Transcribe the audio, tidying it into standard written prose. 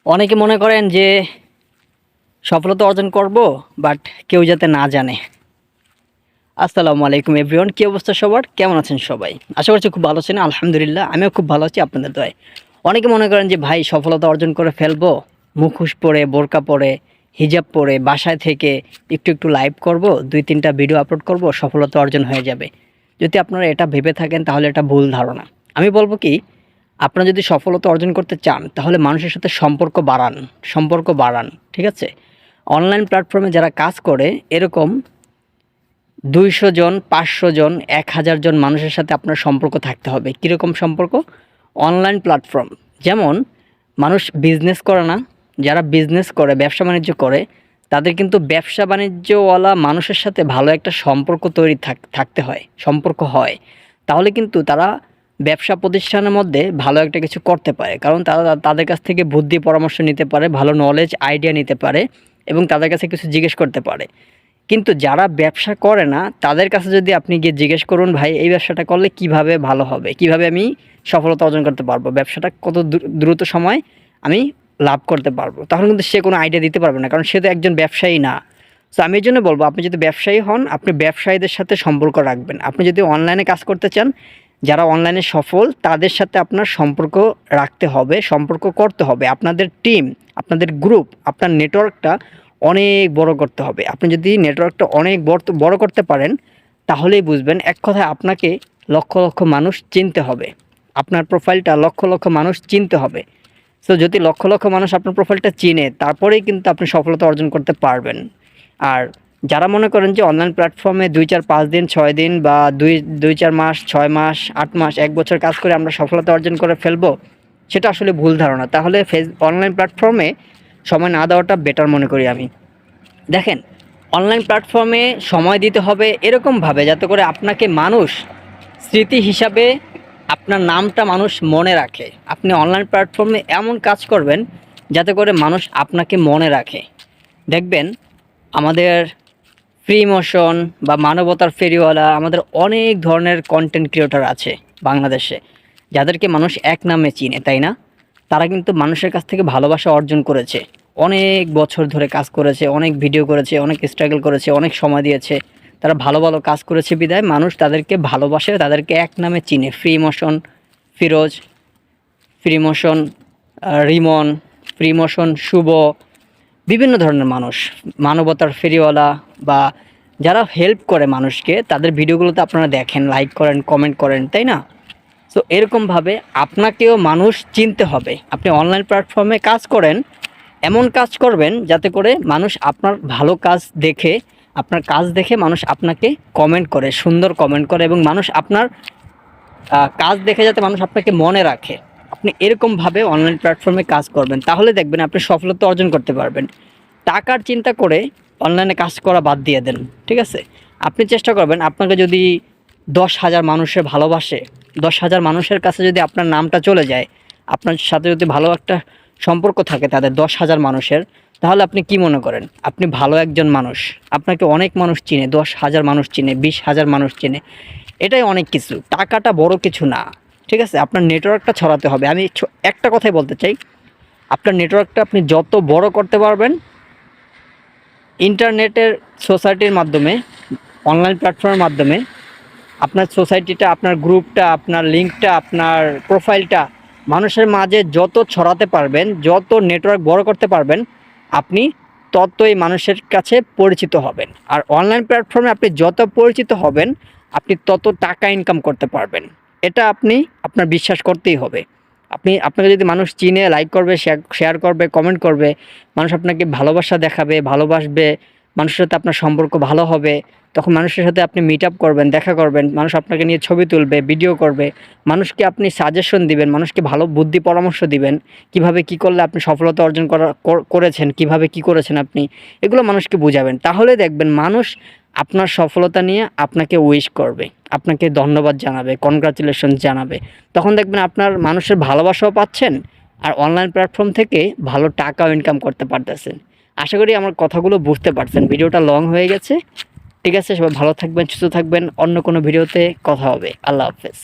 অনেকে মনে করেন যে সফলতা অর্জন করব, বাট কেউ যাতে না জানে। আসসালামু আলাইকুম এভরিওয়ান, কী অবস্থা সবার? কেমন আছেন সবাই? আশা করছি খুব ভালো আছেন। আলহামদুলিল্লাহ, আমিও খুব ভালো আছি আপনাদের দয়ায়। অনেকে মনে করেন যে ভাই সফলতা অর্জন করে ফেলবো, মুখোশ পরে, বোরকা পরে, হিজাব পরে, বাসায় থেকে একটু একটু লাইভ করব, 2-3টা ভিডিও আপলোড করব, সফলতা অর্জন হয়ে যাবে। যদি আপনারা এটা ভেবে থাকেন তাহলে এটা ভুল ধারণা। আমি বলবো কি, আপনারা যদি সফলতা অর্জন করতে চান তাহলে মানুষের সাথে সম্পর্ক বাড়ান, ঠিক আছে? অনলাইন প্ল্যাটফর্মে যারা কাজ করে, এরকম 200 জন, 500 জন, 1000 জন মানুষের সাথে আপনার সম্পর্ক থাকতে হবে। কীরকম সম্পর্ক? Online platform. যেমন মানুষ বিজনেস করে না, যারা বিজনেস করে, ব্যবসা বাণিজ্য করে, তাদের কিন্তু ব্যবসা বাণিজ্যওয়ালা মানুষের সাথে ভালো একটা সম্পর্ক তৈরি থাকতে হয়, সম্পর্ক হয়। তাহলে কিন্তু তারা ব্যবসা প্রতিষ্ঠানের মধ্যে ভালো একটা কিছু করতে পারে, কারণ তারা তাদের কাছ থেকে বুদ্ধি পরামর্শ নিতে পারে, ভালো নলেজ আইডিয়া নিতে পারে এবং তাদের কাছে কিছু জিজ্ঞেস করতে পারে। কিন্তু যারা ব্যবসা করে না তাদের কাছে যদি আপনি গিয়ে জিজ্ঞেস করুন, ভাই এই ব্যবসাটা করলে কিভাবে ভালো হবে, কিভাবে আমি সফলতা অর্জন করতে পারবো, ব্যবসাটা কত দ্রুত সময় আমি লাভ করতে পারবো, তখন কিন্তু সে কোনো আইডিয়া দিতে পারবে না, কারণ সে তো একজন ব্যবসায়ী না। সো আমি এই জন্য বলবো, আপনি যদি ব্যবসায়ী হন, আপনি ব্যবসায়ীদের সাথে সম্পর্ক রাখবেন। আপনি যদি অনলাইনে কাজ করতে চান, যারা অনলাইনে সফল, তাদের সাথে আপনার সম্পর্ক রাখতে হবে, সম্পর্ক করতে হবে। আপনাদের টিম, আপনাদের গ্রুপ, আপনার নেটওয়ার্কটা অনেক বড় করতে হবে। আপনি যদি নেটওয়ার্কটা অনেক বড় করতে পারেন, তাহলেই বুঝবেন, এক কথায় আপনাকে লক্ষ লক্ষ মানুষ চিনতে হবে, আপনার প্রোফাইলটা লক্ষ লক্ষ মানুষ চিনতে হবে। সো যদি লক্ষ লক্ষ মানুষ আপনার প্রোফাইলটা চিনে, তারপরেই কিন্তু আপনি সফলতা অর্জন করতে পারবেন। আর যারা মনে করেন যে অনলাইন প্ল্যাটফর্মে 2-4-5 দিন, 6 দিন বা 2-4 মাস, 6 মাস, 8 মাস, 1 বছর কাজ করে আমরা সফলতা অর্জন করে ফেলবো, সেটা আসলে ভুল ধারণা। তাহলে অনলাইন প্ল্যাটফর্মে সময় না দেওয়াটা বেটার মনে করি আমি। দেখেন, অনলাইন প্ল্যাটফর্মে সময় দিতে হবে এরকমভাবে যাতে করে আপনাকে মানুষ স্মৃতি হিসাবে, আপনার নামটা মানুষ মনে রাখে। আপনি অনলাইন প্ল্যাটফর্মে এমন কাজ করবেন যাতে করে মানুষ আপনাকে মনে রাখে। দেখবেন আমাদের ফ্রি মোশন বা মানবতার ফেরিওয়ালা, আমাদের অনেক ধরনের কন্টেন্ট ক্রিয়েটর আছে বাংলাদেশে, যাদেরকে মানুষ এক নামে চিনে, তাই না? তারা কিন্তু মানুষের কাছ থেকে ভালোবাসা অর্জন করেছে, অনেক বছর ধরে কাজ করেছে, অনেক ভিডিও করেছে, অনেক স্ট্রাগল করেছে, অনেক সময় দিয়েছে। তারা ভালো ভালো কাজ করেছে বিধায় মানুষ তাদেরকে ভালোবাসে, তাদেরকে এক নামে চিনে। Free motion Firoz, free motion Rimon, free motion Shuvo, বিভিন্ন ধরনের মানুষ, মানবতার ফেরিওয়ালা বা যারা হেল্প করে মানুষকে, তাদের ভিডিওগুলোতে আপনারা দেখেন, লাইক করেন, কমেন্ট করেন, তাই না? সো এরকমভাবে আপনাকেও মানুষ চিনতে হবে। আপনি অনলাইন প্ল্যাটফর্মে কাজ করেন, এমন কাজ করবেন যাতে করে মানুষ আপনার ভালো কাজ দেখে, আপনার কাজ দেখে মানুষ আপনাকে কমেন্ট করে, সুন্দর কমেন্ট করে, এবং মানুষ আপনার কাজ দেখে যাতে মানুষ আপনাকে মনে রাখে। আপনি এরকমভাবে অনলাইন প্ল্যাটফর্মে কাজ করবেন, তাহলে দেখবেন আপনি সফলতা অর্জন করতে পারবেন। টাকার চিন্তা করে অনলাইনে কাজ করা বাদ দিয়ে দেন, ঠিক আছে? আপনি চেষ্টা করবেন, আপনাকে যদি 10,000 মানুষের ভালোবাসে, 10,000 মানুষের কাছে যদি আপনার নামটা চলে যায়, আপনার সাথে যদি ভালো একটা সম্পর্ক থাকে তাদের 10,000 মানুষের, তাহলে আপনি কি মনে করেন আপনি ভালো একজন মানুষ? আপনাকে অনেক মানুষ চিনে, 10,000 মানুষ চিনে, 20,000 মানুষ চিনে, এটাই অনেক কিছু। টাকাটা বড় কিছু না, ঠিক আছে? আপনার নেটওয়ার্কটা ছড়াতে হবে। আমি একটা কথাই বলতে চাই, আপনার নেটওয়ার্কটা আপনি যত বড় করতে পারবেন, ইন্টারনেটের সোসাইটির মাধ্যমে, অনলাইন প্ল্যাটফর্মের মাধ্যমে আপনার সোসাইটিটা, আপনার গ্রুপটা, আপনার লিঙ্কটা, আপনার প্রোফাইলটা মানুষের মাঝে যত ছড়াতে পারবেন, যত নেটওয়ার্ক বড় করতে পারবেন, আপনি ততই মানুষের কাছে পরিচিত হবেন। আর অনলাইন প্ল্যাটফর্মে আপনি যত পরিচিত হবেন, আপনি তত টাকা ইনকাম করতে পারবেন। এটা আপনি আপনার বিশ্বাস করতেই হবে। আপনাকে যদি মানুষ চিনে, লাইক করবে, শেয়ার করবে, কমেন্ট করবে, মানুষ আপনাকে ভালোবাসা দেখাবে, ভালোবাসবে, মানুষের সাথে আপনার সম্পর্ক ভালো হবে, তখন মানুষের সাথে আপনি মিট আপ করবেন, দেখা করবেন, মানুষ আপনাকে নিয়ে ছবি তুলবে, ভিডিও করবে, মানুষকে আপনি সাজেশন দিবেন, মানুষকে ভালো বুদ্ধি পরামর্শ দিবেন, কিভাবে কি করলে আপনি সফলতা অর্জন করেছেন, কিভাবে কি করেছেন আপনি, এগুলো মানুষকে বুঝাবেন। তাহলে দেখবেন মানুষ আপনার সফলতা নিয়ে আপনাকে উইশ করবে, আপনাকে ধন্যবাদ জানাবে, কনগ্রাচুলেশন জানাবে। তখন দেখবেন আপনার মানুষের ভালোবাসাও পাচ্ছেন, আর অনলাইন প্ল্যাটফর্ম থেকে ভালো টাকাও ইনকাম করতে পারতেছেন। আশা করি আমার কথাগুলো বুঝতে পারছেন। ভিডিওটা লং হয়ে গেছে, ঠিক আছে? সবাই ভালো থাকবেন, সুস্থ থাকবেন। অন্য কোনো ভিডিওতে কথা হবে। আল্লাহ হাফেজ।